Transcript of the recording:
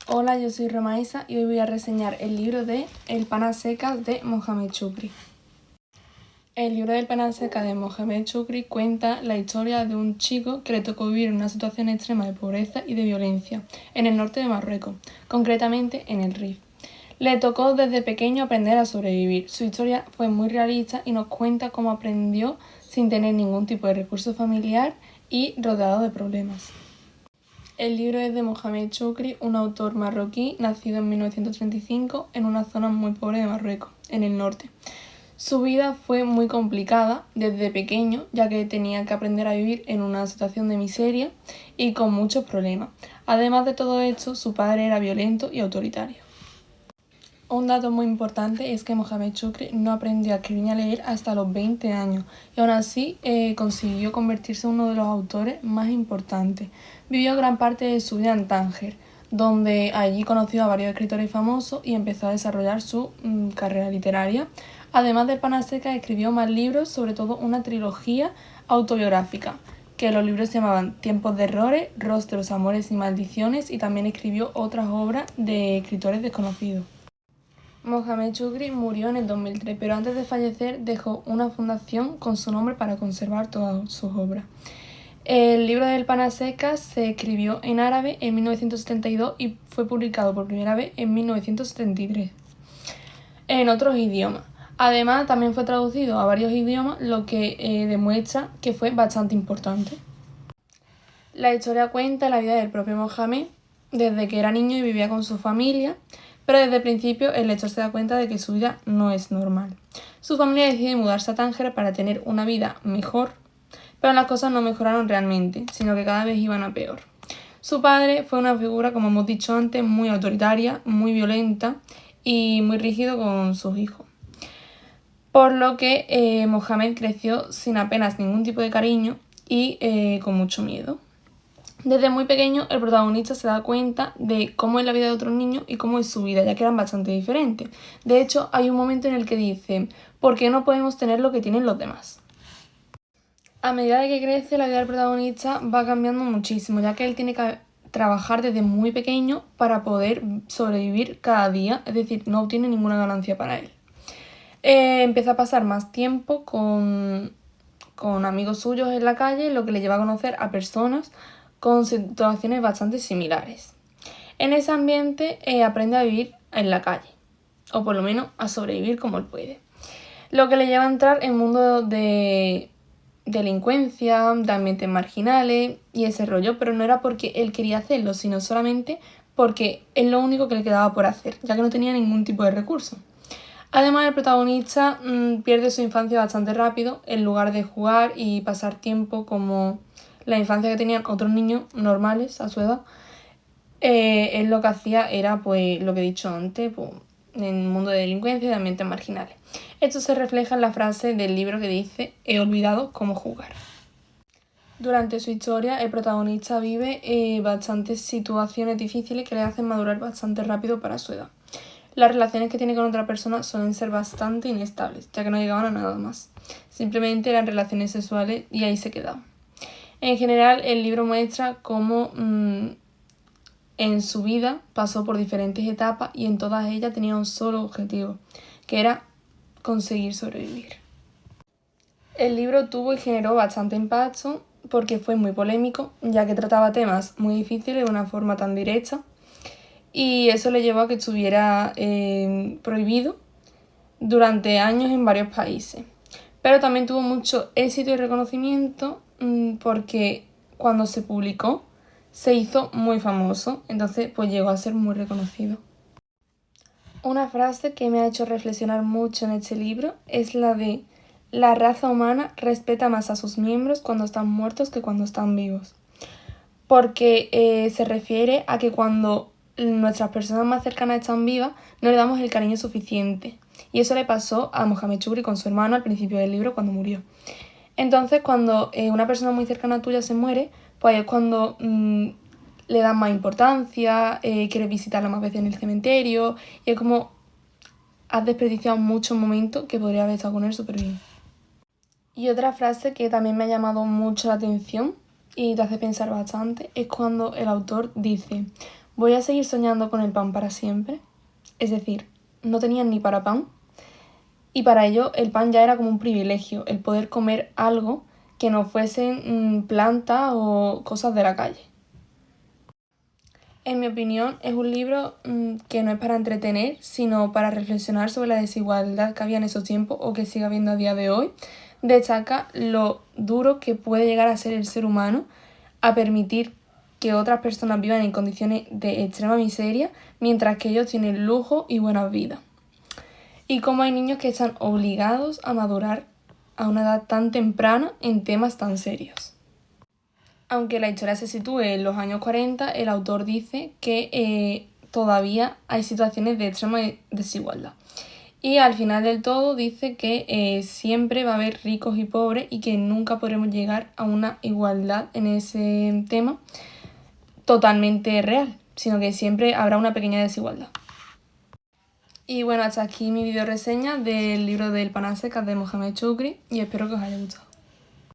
Hola, yo soy Romaisa y hoy voy a reseñar el libro de El pan a secas de Mohamed Chukri. El libro del pan a secas de Mohamed Chukri cuenta la historia de un chico que le tocó vivir en una situación extrema de pobreza y de violencia en el norte de Marruecos, concretamente en el Rif. Le tocó desde pequeño aprender a sobrevivir. Su historia fue muy realista y nos cuenta cómo aprendió sin tener ningún tipo de recurso familiar y rodeado de problemas. El libro es de Mohamed Chukri, un autor marroquí nacido en 1935 en una zona muy pobre de Marruecos, en el norte. Su vida fue muy complicada desde pequeño, ya que tenía que aprender a vivir en una situación de miseria y con muchos problemas. Además de todo esto, su padre era violento y autoritario. Un dato muy importante es que Mohamed Chukri no aprendió a escribir ni a leer hasta los 20 años y aún así consiguió convertirse en uno de los autores más importantes. Vivió gran parte de su vida en Tánger, donde allí conoció a varios escritores famosos y empezó a desarrollar su carrera literaria. Además del pan a secas, escribió más libros, sobre todo una trilogía autobiográfica, que los libros se llamaban Tiempos de errores, Rostros, amores y maldiciones, y también escribió otras obras de escritores desconocidos. Mohamed Chukri murió en el 2003, pero antes de fallecer dejó una fundación con su nombre para conservar todas sus obras. El libro del pan a secas se escribió en árabe en 1972 y fue publicado por primera vez en 1973 en otros idiomas. Además, también fue traducido a varios idiomas, lo que demuestra que fue bastante importante. La historia cuenta la vida del propio Mohamed desde que era niño y vivía con su familia, pero desde el principio el lector se da cuenta de que su vida no es normal. Su familia decide mudarse a Tánger para tener una vida mejor, pero las cosas no mejoraron realmente, sino que cada vez iban a peor. Su padre fue una figura, como hemos dicho antes, muy autoritaria, muy violenta y muy rígido con sus hijos. Por lo que Mohamed creció sin apenas ningún tipo de cariño y con mucho miedo. Desde muy pequeño el protagonista se da cuenta de cómo es la vida de otros niños y cómo es su vida, ya que eran bastante diferentes. De hecho, hay un momento en el que dice, ¿por qué no podemos tener lo que tienen los demás? A medida de que crece, la vida del protagonista va cambiando muchísimo, ya que él tiene que trabajar desde muy pequeño para poder sobrevivir cada día, es decir, no obtiene ninguna ganancia para él. Empieza a pasar más tiempo con amigos suyos en la calle, lo que le lleva a conocer a personas con situaciones bastante similares. En ese ambiente aprende a vivir en la calle, o por lo menos a sobrevivir como él puede. Lo que le lleva a entrar en mundo de delincuencia, de ambientes marginales y ese rollo, pero no era porque él quería hacerlo, sino solamente porque es lo único que le quedaba por hacer, ya que no tenía ningún tipo de recurso. Además, el protagonista pierde su infancia bastante rápido, en lugar de jugar y pasar tiempo como la infancia que tenían otros niños normales a su edad. Él lo que hacía era, pues, lo que he dicho antes, pues, en el mundo de delincuencia y de ambientes marginales. Esto se refleja en la frase del libro que dice: he olvidado cómo jugar. Durante su historia, el protagonista vive bastantes situaciones difíciles que le hacen madurar bastante rápido para su edad. Las relaciones que tiene con otra persona suelen ser bastante inestables, ya que no llegaban a nada más. Simplemente eran relaciones sexuales y ahí se quedaban. En general, el libro muestra cómo en su vida pasó por diferentes etapas y en todas ellas tenía un solo objetivo, que era conseguir sobrevivir. El libro tuvo y generó bastante impacto porque fue muy polémico, ya que trataba temas muy difíciles de una forma tan directa, y eso le llevó a que estuviera prohibido durante años en varios países. Pero también tuvo mucho éxito y reconocimiento porque cuando se publicó se hizo muy famoso, entonces pues llegó a ser muy reconocido. Una frase que me ha hecho reflexionar mucho en este libro es la de: la raza humana respeta más a sus miembros cuando están muertos que cuando están vivos. Porque se refiere a que cuando nuestras personas más cercanas están vivas no le damos el cariño suficiente. Y eso le pasó a Mohamed Chukri con su hermano al principio del libro cuando murió. Entonces, cuando una persona muy cercana tuya se muere, pues es cuando le das más importancia, quieres visitarla más veces en el cementerio, y es como has desperdiciado muchos momentos que podría haber estado con él súper bien. Y otra frase que también me ha llamado mucho la atención y te hace pensar bastante es cuando el autor dice: ¿Voy a seguir soñando con el pan para siempre? Es decir, no tenían ni para pan y para ello el pan ya era como un privilegio, el poder comer algo que no fuesen plantas o cosas de la calle. En mi opinión, es un libro que no es para entretener, sino para reflexionar sobre la desigualdad que había en esos tiempos o que sigue habiendo a día de hoy. Destaca lo duro que puede llegar a ser el ser humano a permitir que otras personas vivan en condiciones de extrema miseria, mientras que ellos tienen lujo y buenas vidas. Y cómo hay niños que están obligados a madurar a una edad tan temprana en temas tan serios. Aunque la historia se sitúe en los años 40, el autor dice que todavía hay situaciones de extrema desigualdad. Y al final del todo dice que siempre va a haber ricos y pobres y que nunca podremos llegar a una igualdad en ese tema totalmente real, sino que siempre habrá una pequeña desigualdad. Y bueno, hasta aquí mi video reseña del libro del Pan a secas de Mohamed Choukry y espero que os haya gustado.